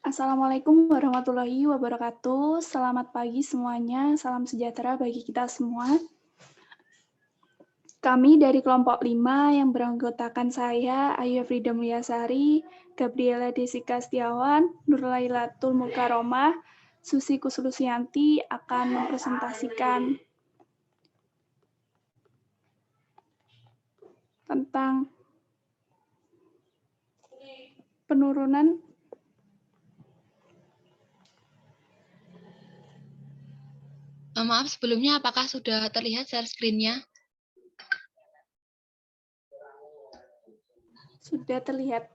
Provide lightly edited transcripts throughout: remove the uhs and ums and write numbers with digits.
Assalamualaikum warahmatullahi wabarakatuh. Selamat pagi semuanya, salam sejahtera bagi kita semua. Kami dari kelompok 5 yang beranggotakan saya, Ayu Frida Mulyasari, Gabriela Desika Setiawan, Nurlailatul Mukaromah, Susi Kusulusianti akan mempresentasikan tentang penurunan Maaf sebelumnya, apakah sudah terlihat share screen-nya? sudah terlihat.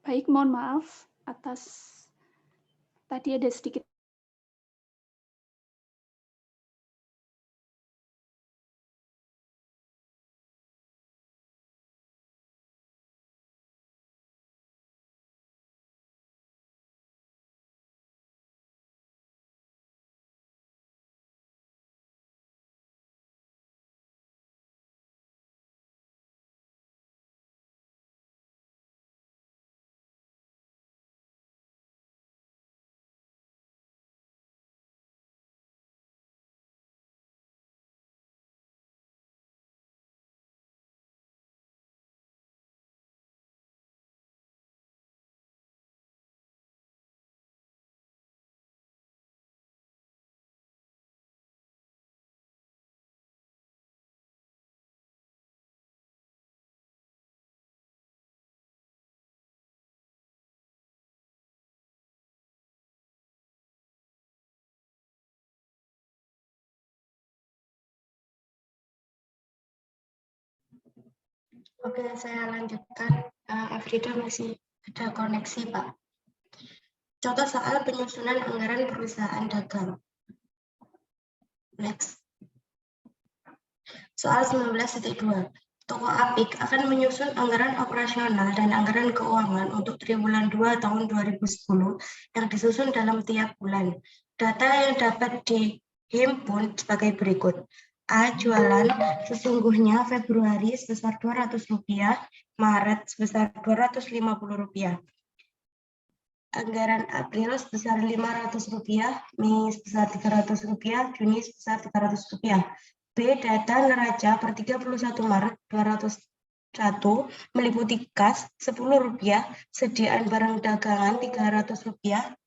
Baik, mohon maaf atas tadi ada sedikit Oke, saya lanjutkan. Afrida masih ada koneksi, Pak. Contoh soal penyusunan anggaran perusahaan dagang. Next. Soal 19.2. Toko Apik akan menyusun anggaran operasional dan anggaran keuangan untuk triwulan 2 tahun 2010 yang disusun dalam tiap bulan. Data yang dapat dihimpun sebagai berikut. A. Jualan sesungguhnya Februari sebesar Rp200, Maret sebesar Rp250. Anggaran April sebesar Rp500, Mei sebesar Rp300, Juni sebesar Rp300. B. Data neraca per 31 Maret 2001 meliputi kas Rp10, sediaan barang dagangan Rp300,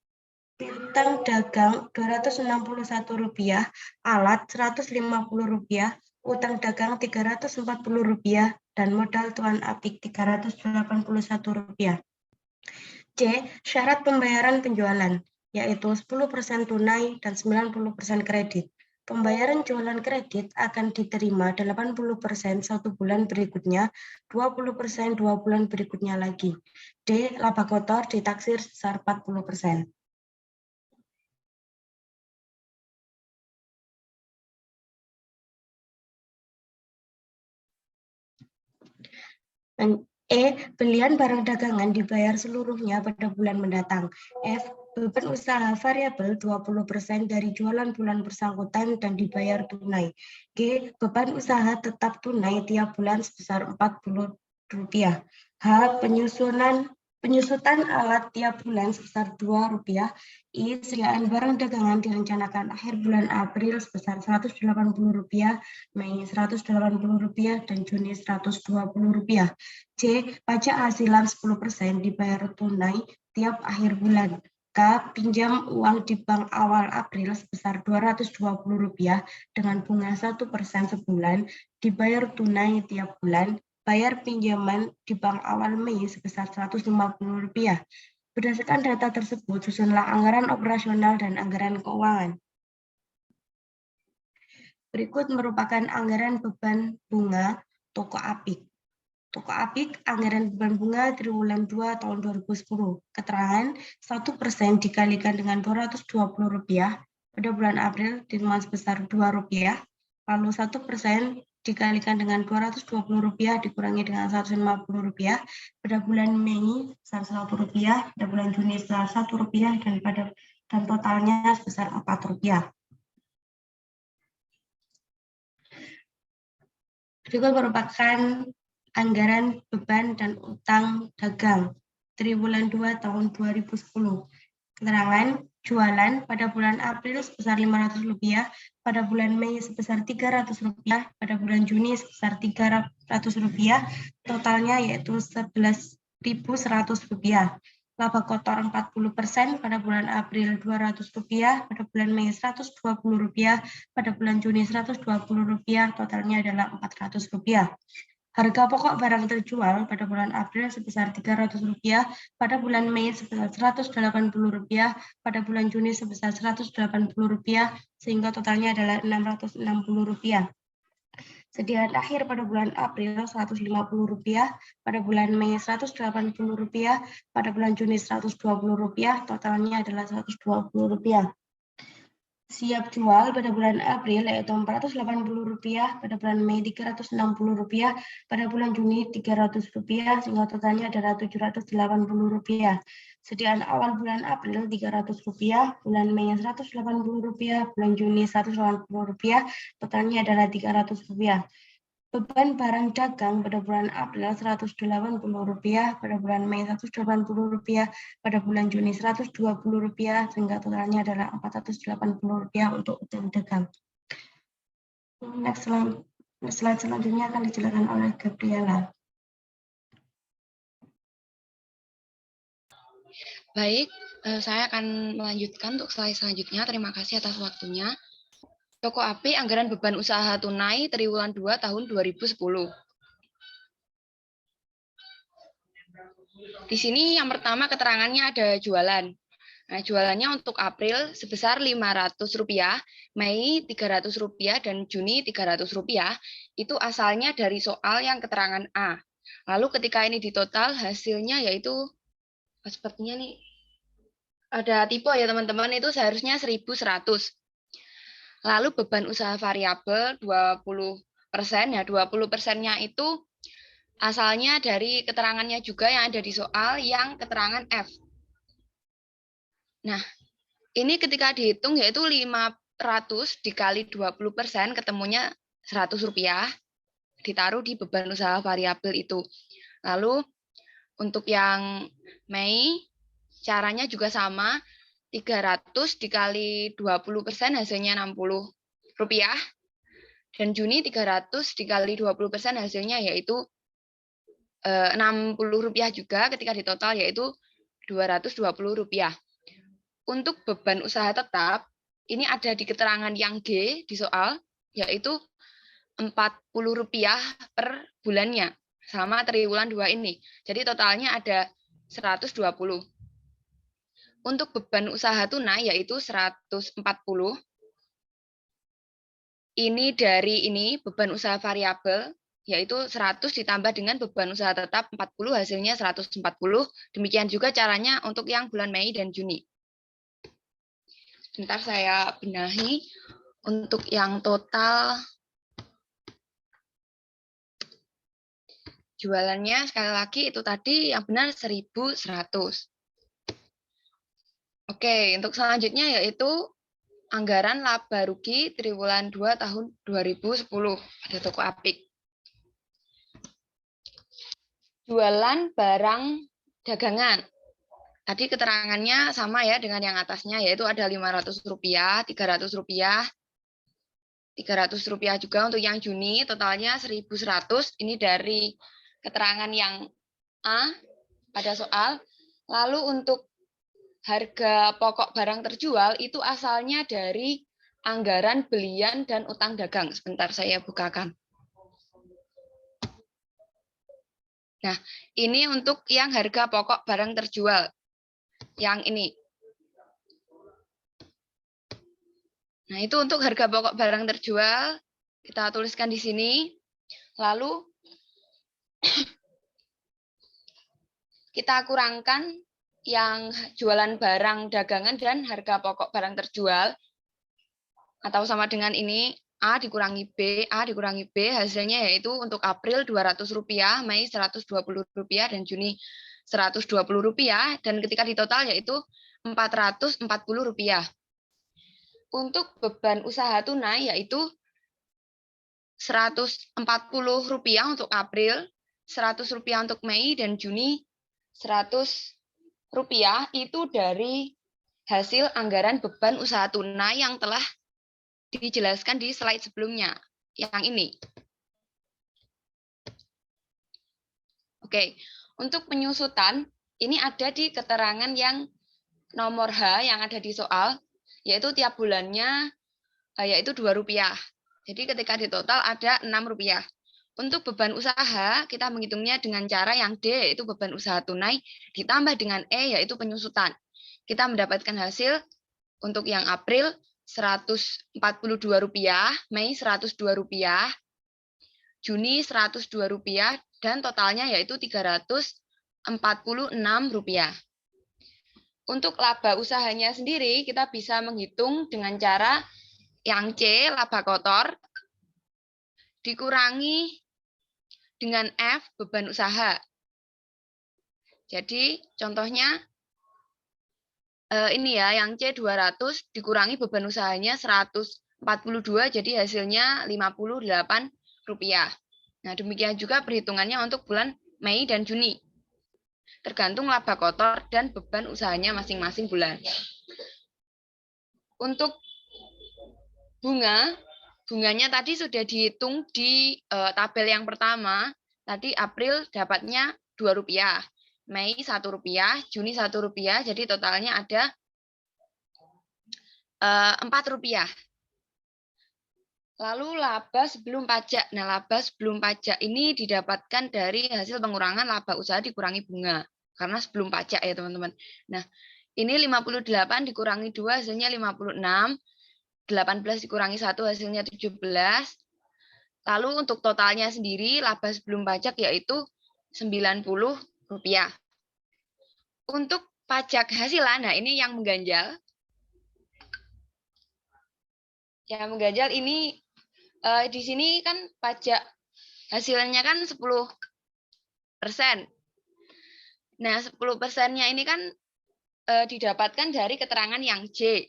piutang dagang Rp261, alat Rp150, utang dagang Rp340, dan modal tuan Apik Rp381. C. Syarat pembayaran penjualan, yaitu 10% tunai dan 90% kredit. Pembayaran jualan kredit akan diterima 80% 1 bulan berikutnya, 20% 2 bulan berikutnya lagi. D. Laba kotor ditaksir sebesar 40%. E. Belian barang dagangan dibayar seluruhnya pada bulan mendatang. F. Beban usaha variabel 20% dari jualan bulan bersangkutan dan dibayar tunai. G. Beban usaha tetap tunai tiap bulan sebesar Rp40. H. Penyusutan alat tiap bulan sebesar Rp2. I. Sediaan barang dagangan direncanakan akhir bulan April sebesar Rp180, Mei Rp180, dan Juni Rp120. C. Pajak hasilan 10% dibayar tunai tiap akhir bulan. K. Pinjam uang di bank awal April sebesar Rp220 dengan bunga 1% sebulan, dibayar tunai tiap bulan. Bayar pinjaman di bank awal Mei sebesar Rp150. Berdasarkan data tersebut, susunlah anggaran operasional dan anggaran keuangan. Berikut merupakan anggaran beban bunga toko Apik. Toko Apik, anggaran beban bunga triwulan 2 tahun 2010. Keterangan, 1% dikalikan dengan Rp220 pada bulan April ditemukan sebesar Rp2. Lalu 1% dikalikan dengan Rp220 dikurangi dengan Rp150 pada bulan Mei sebesar Rp100, pada bulan Juni sebesar Rp1 dan totalnya sebesar Rp4. Berikut merupakan anggaran beban dan utang dagang triwulan 2 tahun 2010. Keterangan, jualan pada bulan April sebesar Rp500, pada bulan Mei sebesar Rp300, pada bulan Juni sebesar Rp300, totalnya yaitu Rp11.100. Laba kotor 40% pada bulan April Rp200, pada bulan Mei Rp120, pada bulan Juni Rp120, totalnya adalah Rp400. Harga pokok barang terjual pada bulan April sebesar Rp300, pada bulan Mei sebesar Rp180, pada bulan Juni sebesar Rp180, sehingga totalnya adalah Rp660. Sediaan akhir pada bulan April Rp150, pada bulan Mei Rp180, pada bulan Juni Rp120, totalnya adalah Rp120. Siap jual pada bulan April yaitu Rp480, pada bulan Mei Rp360, pada bulan Juni Rp300, sehingga totalnya adalah Rp780. Sediaan awal bulan April Rp300, bulan Mei Rp180, bulan Juni Rp180, totalnya adalah Rp300. Beban barang dagang pada bulan April Rp180, pada bulan Mei Rp180, pada bulan Juni Rp120, sehingga totalnya adalah Rp480 untuk utang dagang. Next slide selanjutnya akan dijelaskan oleh Gabriela. Baik, saya akan melanjutkan untuk slide selanjutnya. Terima kasih atas waktunya. Toko Apik, anggaran beban usaha tunai triwulan 2 tahun 2010. Di sini yang pertama keterangannya ada jualan. Nah, jualannya untuk April sebesar Rp500, Mei Rp300, dan Juni Rp300. Itu asalnya dari soal yang keterangan A. Lalu ketika ini ditotal hasilnya yaitu sepertinya nih ada tipe ya teman-teman, itu seharusnya 1.100. Lalu beban usaha variabel 20%, ya 20%-nya itu asalnya dari keterangannya juga yang ada di soal yang keterangan F. Nah, ini ketika dihitung yaitu 500 dikali 20% ketemunya Rp100, ditaruh di beban usaha variabel itu. Lalu untuk yang Mei caranya juga sama, 300 dikali 20% hasilnya Rp60. Dan Juni 300 dikali 20% hasilnya yaitu Rp60 juga, ketika ditotal yaitu Rp220. Untuk beban usaha tetap, ini ada di keterangan yang G di soal, yaitu Rp40 per bulannya, sama triwulan 2 ini. Jadi totalnya ada 120. Untuk beban usaha tunai yaitu 140. Ini dari ini beban usaha variabel yaitu 100 ditambah dengan beban usaha tetap 40 hasilnya 140. Demikian juga caranya untuk yang bulan Mei dan Juni. Sebentar saya benahi untuk yang total. jualannya sekali lagi itu tadi yang benar 1.100. Oke, untuk selanjutnya yaitu anggaran laba rugi triwulan 2 tahun 2010 pada toko Apik. Jualan barang dagangan. Tadi keterangannya sama ya dengan yang atasnya, yaitu ada Rp500, Rp300, Rp300 juga untuk yang Juni, totalnya 1.100. Ini dari keterangan yang A pada soal. Lalu untuk harga pokok barang terjual itu asalnya dari anggaran belian dan utang dagang. Sebentar saya bukakan. Nah, ini untuk yang harga pokok barang terjual. Yang ini. Nah, itu untuk harga pokok barang terjual. Kita tuliskan di sini. Lalu, kita kurangkan yang jualan barang dagangan dan harga pokok barang terjual. Atau sama dengan ini, A dikurangi B, A dikurangi B, hasilnya yaitu untuk April Rp200, Mei Rp120, dan Juni Rp120, dan ketika ditotal yaitu Rp440. Untuk beban usaha tunai yaitu Rp140 untuk April, Rp100 untuk Mei, dan Juni Rp100 itu dari hasil anggaran beban usaha tunai yang telah dijelaskan di slide sebelumnya, yang ini. Oke, untuk penyusutan, ini ada di keterangan yang nomor H yang ada di soal, yaitu tiap bulannya yaitu Rp2. Jadi ketika ditotal ada Rp6. Untuk beban usaha, kita menghitungnya dengan cara yang D, yaitu beban usaha tunai, ditambah dengan E, yaitu penyusutan. Kita mendapatkan hasil untuk yang April Rp142, Mei Rp102, Juni Rp102, dan totalnya yaitu Rp346. Untuk laba usahanya sendiri, kita bisa menghitung dengan cara yang C, laba kotor, dikurangi dengan F, beban usaha. Jadi, contohnya, ini ya, yang C 200 dikurangi beban usahanya 142, jadi hasilnya Rp58. Nah, demikian juga perhitungannya untuk bulan Mei dan Juni. Tergantung laba kotor dan beban usahanya masing-masing bulan. Untuk bunganya tadi sudah dihitung di tabel yang pertama. Tadi April dapatnya Rp2. Mei Rp1, Juni Rp1, jadi totalnya ada Rp4. Lalu laba sebelum pajak. Nah, laba sebelum pajak ini didapatkan dari hasil pengurangan laba usaha dikurangi bunga. Karena sebelum pajak ya, teman-teman. Nah, ini 58 dikurangi 2 hasilnya 56. 18 dikurangi 1 hasilnya 17. Lalu untuk totalnya sendiri laba sebelum pajak yaitu Rp90. Untuk pajak hasilan, nah ini yang mengganjal. Yang mengganjal ini di sini kan pajak hasilnya kan 10%. Nah, 10%-nya ini kan didapatkan dari keterangan yang J.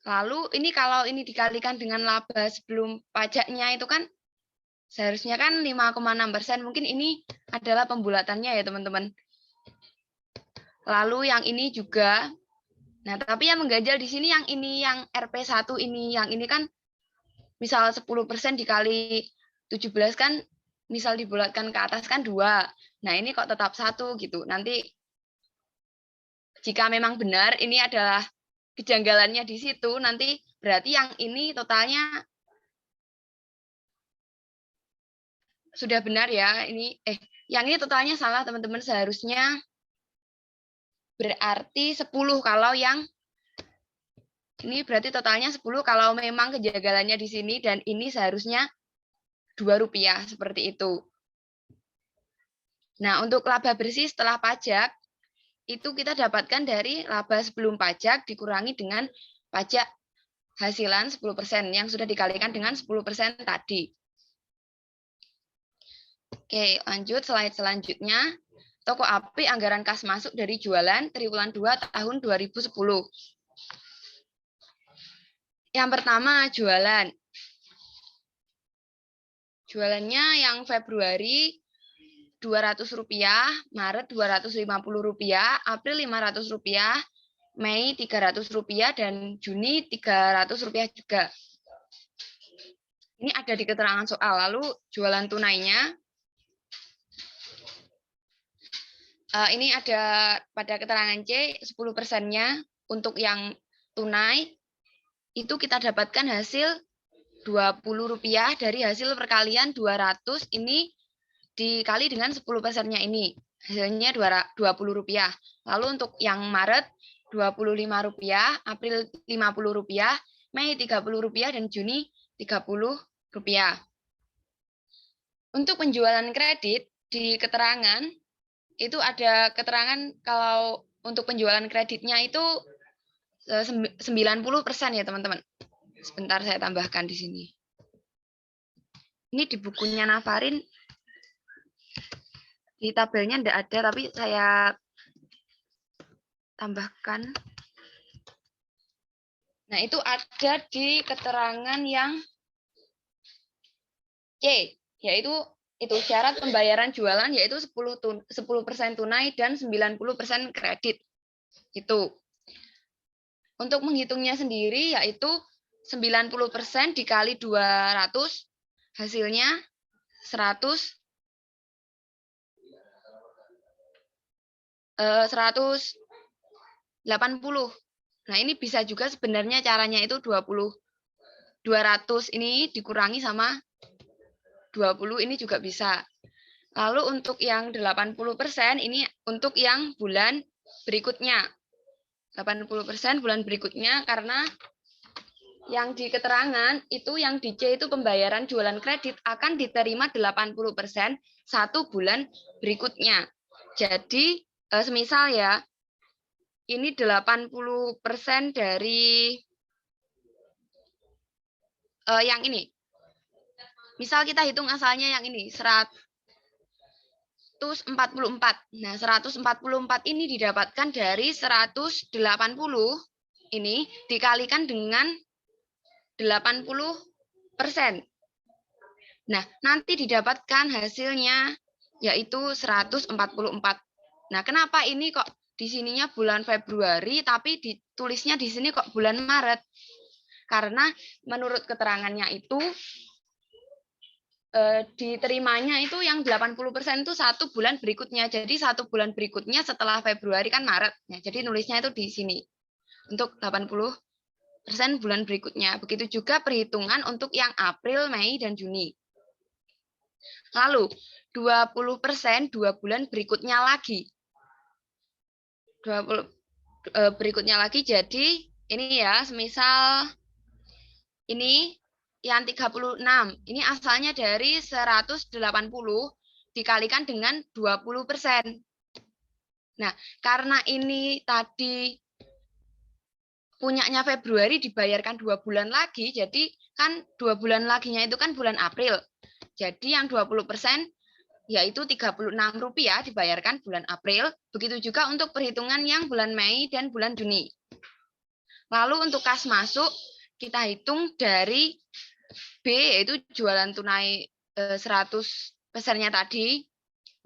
Lalu ini kalau ini dikalikan dengan laba sebelum pajaknya itu kan seharusnya kan 5,6%. Mungkin ini adalah pembulatannya ya, teman-teman. Lalu yang ini juga. Nah, tapi yang mengganjal di sini yang ini, yang RP1 ini, yang ini kan misal 10% dikali 17 kan misal dibulatkan ke atas kan 2. Nah, ini kok tetap 1 gitu. Nanti jika memang benar ini adalah kejanggalannya di situ, nanti berarti yang ini totalnya sudah benar ya. Yang ini totalnya salah, teman-teman. Seharusnya berarti 10 kalau yang ini berarti totalnya 10 kalau memang kejanggalannya di sini, dan ini seharusnya Rp2 seperti itu. Nah, untuk laba bersih setelah pajak itu kita dapatkan dari laba sebelum pajak dikurangi dengan pajak hasilan 10% yang sudah dikalikan dengan 10% tadi. Oke, lanjut slide selanjutnya. Toko Apik anggaran kas masuk dari jualan triwulan 2 tahun 2010. Yang pertama, jualan. Jualannya yang Februari Rp200, Maret Rp250, April Rp500, Mei Rp300, dan Juni Rp300 juga. Ini ada di keterangan soal. Lalu jualan tunainya. Ini ada pada keterangan C, 10%-nya untuk yang tunai, itu kita dapatkan hasil Rp20 dari hasil perkalian 200, ini dikali dengan 10%-nya ini. Hasilnya Rp20. Lalu untuk yang Maret Rp25, April Rp50, Mei Rp30, dan Juni Rp30. Untuk penjualan kredit, di keterangan, itu ada keterangan kalau untuk penjualan kreditnya itu 90% ya teman-teman. Sebentar saya tambahkan di sini. Ini di bukunya Nafarin, di tabelnya tidak ada, tapi saya tambahkan. Nah, itu ada di keterangan yang C, yaitu itu syarat pembayaran jualan yaitu 10% tunai dan 90% kredit. Itu. Untuk menghitungnya sendiri yaitu 90% dikali 200 hasilnya 180. Nah, ini bisa juga sebenarnya caranya itu 200 ini dikurangi sama 20 ini juga bisa. Lalu untuk yang 80% ini untuk yang bulan berikutnya. 80% bulan berikutnya karena yang di keterangan itu yang di C itu pembayaran jualan kredit akan diterima 80% 1 bulan berikutnya. Jadi semisal ya ini 80% dari yang ini. Misal kita hitung asalnya yang ini, 144. Nah, 144 ini didapatkan dari 180 ini dikalikan dengan 80%. Nah, nanti didapatkan hasilnya yaitu 144. Nah, kenapa ini kok di sininya bulan Februari tapi ditulisnya di sini kok bulan Maret? Karena menurut keterangannya itu diterimanya itu yang 80% itu 1 bulan berikutnya. Jadi 1 bulan berikutnya setelah Februari kan Maret. Ya, jadi nulisnya itu di sini. Untuk 80% bulan berikutnya. Begitu juga perhitungan untuk yang April, Mei, dan Juni. Lalu 20% 2 bulan berikutnya lagi. 20 berikutnya lagi, jadi ini ya, semisal ini yang 36, ini asalnya dari 180 dikalikan dengan 20%. Nah, karena ini tadi punyanya Februari dibayarkan 2 bulan lagi, jadi kan 2 bulan laginya itu kan bulan April. Jadi yang 20% yaitu Rp36 dibayarkan bulan April. Begitu juga untuk perhitungan yang bulan Mei dan bulan Juni. Lalu untuk kas masuk, kita hitung dari B, yaitu jualan tunai 100%-nya tadi,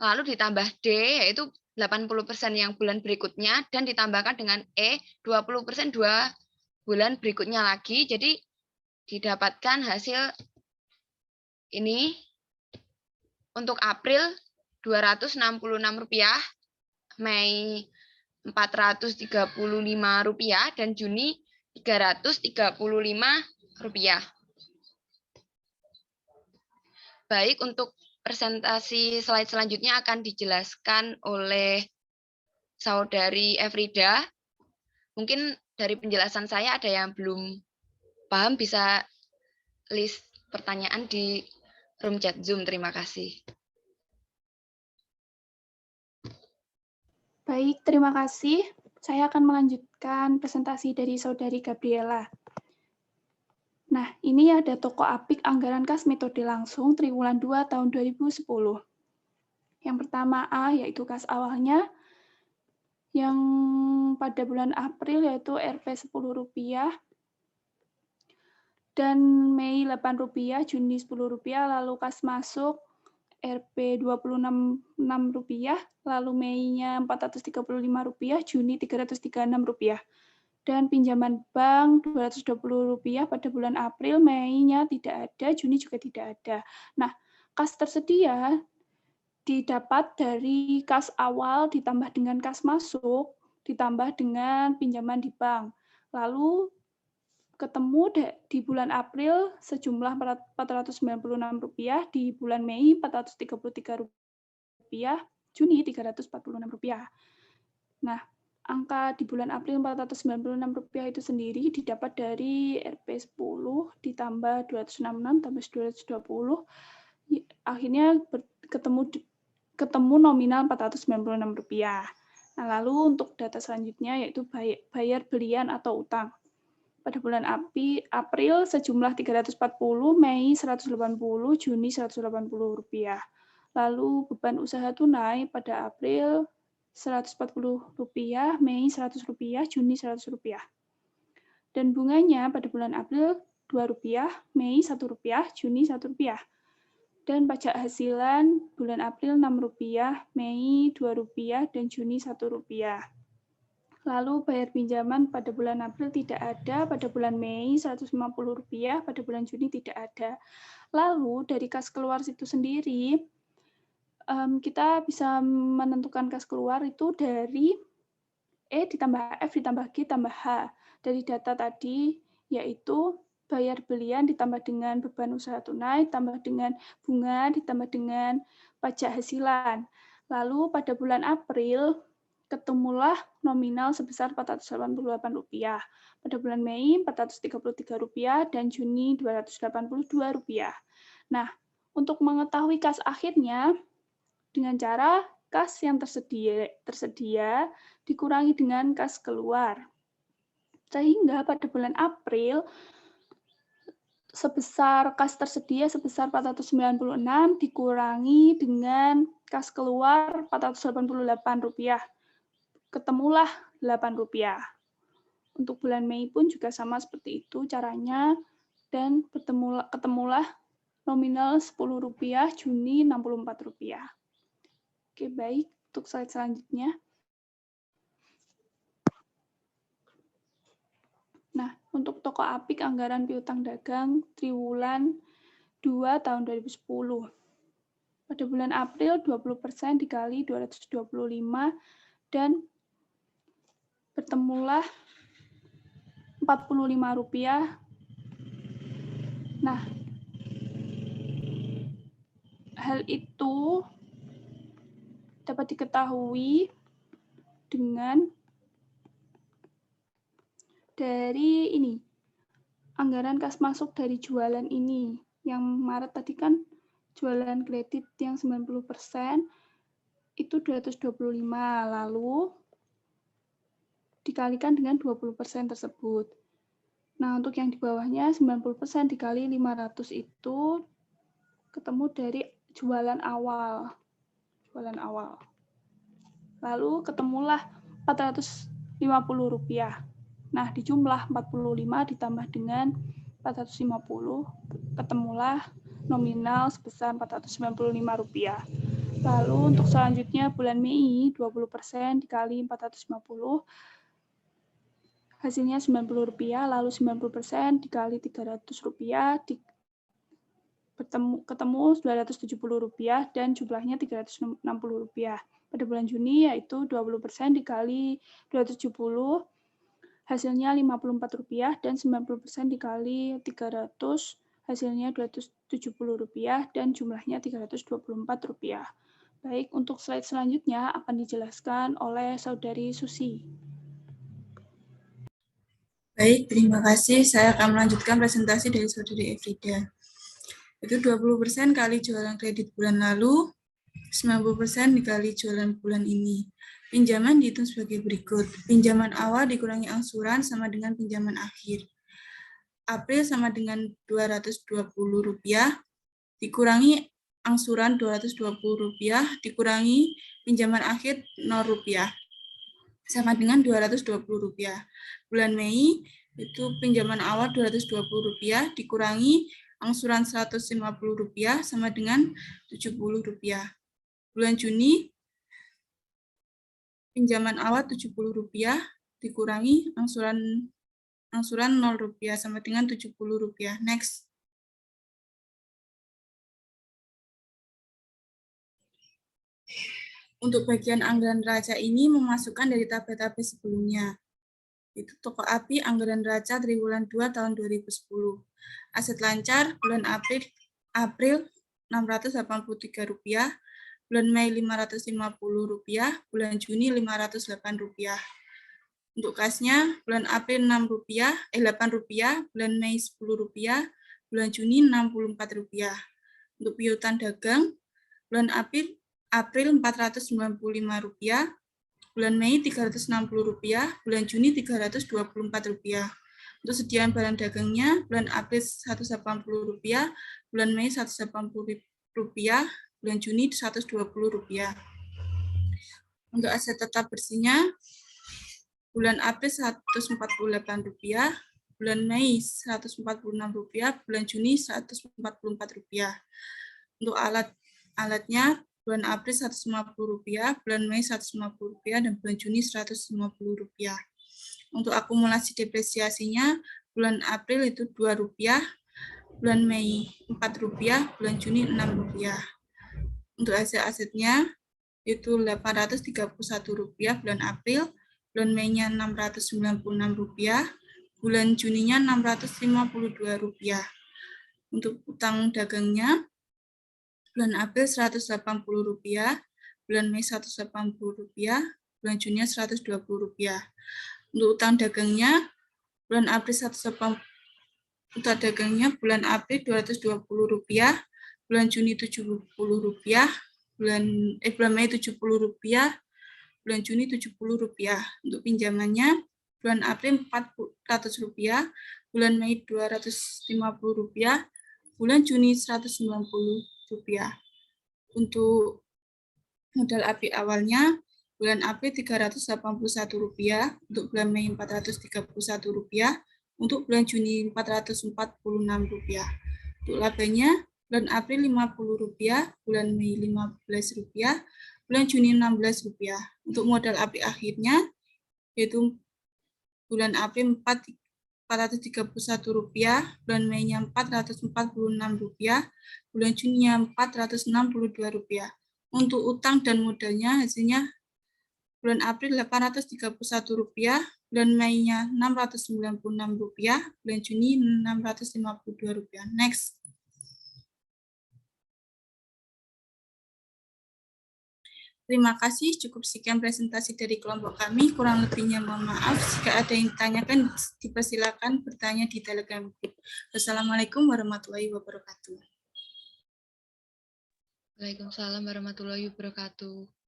lalu ditambah D, yaitu 80% yang bulan berikutnya, dan ditambahkan dengan E, 20% 2 bulan berikutnya lagi, jadi didapatkan hasil ini, untuk April Rp266, Mei Rp435, dan Juni Rp335. Baik, untuk presentasi slide selanjutnya akan dijelaskan oleh Saudari Efrida. Mungkin dari penjelasan saya ada yang belum paham, bisa list pertanyaan di room chat Zoom. Terima kasih. Baik, terima kasih. Saya akan melanjutkan presentasi dari Saudari Gabriela. Nah, ini ada toko Apik anggaran kas metode langsung triwulan 2 tahun 2010. Yang pertama A, yaitu kas awalnya, yang pada bulan April yaitu Rp 10.000, dan Mei Rp8, Juni Rp10, lalu kas masuk Rp 26.006, lalu Mei-nya Rp435, Juni Rp336, dan pinjaman bank Rp220 pada bulan April, Mei-nya tidak ada, Juni juga tidak ada. Nah, kas tersedia didapat dari kas awal ditambah dengan kas masuk, ditambah dengan pinjaman di bank. Lalu ketemu di bulan April sejumlah Rp496, di bulan Mei Rp433, Juni Rp346. Nah, angka di bulan April Rp496 itu sendiri didapat dari Rp10 ditambah 266 tambah 220, akhirnya ketemu nominal Rp496. Nah, lalu untuk data selanjutnya yaitu bayar belian atau utang. Pada bulan April sejumlah 340, Mei 180, Juni Rp180. Lalu beban usaha tunai pada April Rp140, Mei Rp100, Juni Rp100. Dan bunganya pada bulan April Rp2, Mei Rp1, Juni Rp1. Dan pajak hasilan bulan April Rp6, Mei Rp2, dan Juni Rp1. Lalu bayar pinjaman pada bulan April tidak ada, pada bulan Mei Rp150, pada bulan Juni tidak ada. Lalu dari kas keluar itu sendiri, kita bisa menentukan kas keluar itu dari E ditambah F ditambah G ditambah H. Dari data tadi, yaitu bayar belian ditambah dengan beban usaha tunai, ditambah dengan bunga, ditambah dengan pajak hasilan. Lalu pada bulan April, ketemulah nominal sebesar Rp488. Pada bulan Mei Rp433 dan Juni Rp282. Nah, untuk mengetahui kas akhirnya, dengan cara kas yang tersedia dikurangi dengan kas keluar. Sehingga pada bulan April, sebesar kas tersedia sebesar Rp496 dikurangi dengan kas keluar Rp488. Ketemulah Rp8. Untuk bulan Mei pun juga sama seperti itu caranya, dan ketemulah nominal Rp10, Juni Rp64. Oke, baik. Untuk slide selanjutnya. Nah, untuk toko Apik anggaran piutang dagang triwulan 2 tahun 2010. Pada bulan April 20% dikali 225 dan bertemulah Rp45. Nah, hal itu dapat diketahui dengan dari ini, anggaran kas masuk dari jualan ini. Yang Maret tadi kan jualan kredit yang 90% itu 225, lalu dikalikan dengan 20% tersebut. Nah, untuk yang di bawahnya 90% dikali 500 itu ketemu dari jualan awal. Lalu ketemulah Rp450. Nah, dijumlah 45 ditambah dengan 450, ketemulah nominal sebesar Rp495. Lalu untuk selanjutnya bulan Mei 20% dikali 450, hasilnya Rp90, lalu 90% dikali Rp300, ketemu Rp270 dan jumlahnya Rp360. Pada bulan Juni yaitu 20% dikali 270, hasilnya Rp54 dan 90% dikali 300, hasilnya Rp270 dan jumlahnya Rp324. Baik, untuk slide selanjutnya akan dijelaskan oleh Saudari Susi. Baik, terima kasih. Saya akan melanjutkan presentasi dari Saudari Efrida. Itu 20% kali jualan kredit bulan lalu, 90% dikali jualan bulan ini. Pinjaman dihitung sebagai berikut. Pinjaman awal dikurangi angsuran sama dengan pinjaman akhir. April sama dengan Rp220, dikurangi angsuran Rp220 dikurangi pinjaman akhir Rp0 sama dengan Rp220. Bulan Mei itu pinjaman awal Rp220 dikurangi angsuran Rp150 sama dengan Rp70. Bulan Juni pinjaman awal Rp70 dikurangi angsuran Rp0 sama dengan Rp70. Next. Untuk bagian anggaran neraca ini memasukkan dari tabel-tabel sebelumnya. Itu toko api anggaran neraca triwulan 2 tahun 2010. Aset lancar bulan April Rp683, bulan Mei Rp550, bulan Juni Rp508. Untuk kasnya bulan April Rp8, bulan Mei Rp10, bulan Juni Rp64. Untuk piutang dagang bulan April Rp495, bulan Mei Rp360, bulan Juni Rp324. Untuk sediaan barang dagangnya, bulan April Rp180, bulan Mei Rp180, bulan Juni Rp120. Untuk aset tetap bersihnya, bulan April Rp148, bulan Mei Rp146, bulan Juni Rp144. Untuk alatnya, bulan April Rp150, bulan Mei Rp150, dan bulan Juni Rp150. Untuk akumulasi depresiasinya, bulan April itu Rp2, bulan Mei Rp4, bulan Juni Rp6. Untuk aset-asetnya, itu Rp831 bulan April, bulan Mei-nya Rp696, bulan Juninya Rp652. Untuk utang dagangnya, bulan April Rp180, bulan Mei Rp180, bulan Juni Rp120. Untuk utang dagangnya, bulan April utang dagangnya bulan April Rp220, bulan Juni Rp70, bulan Mei Rp70, bulan Juni Rp70. Untuk pinjamannya, bulan April Rp400, bulan Mei Rp250, bulan Juni Rp190. Untuk modal api awalnya, bulan April Rp381, untuk bulan Mei Rp431, untuk bulan Juni Rp446. Untuk labanya, bulan April Rp50, bulan Mei Rp15, bulan Juni Rp16. Untuk modal api akhirnya, yaitu bulan April Rp431, bulan Mei-nya Rp446, bulan Juni-nya Rp462. Untuk utang dan modalnya hasilnya bulan April Rp831, bulan Mei-nya Rp696, bulan Juni Rp652. Next. Terima kasih, cukup sekian presentasi dari kelompok kami. Kurang lebihnya mohon maaf. Jika ada yang ditanyakan, dipersilakan bertanya di Telegram Group. Wassalamualaikum warahmatullahi wabarakatuh. Waalaikumsalam warahmatullahi wabarakatuh.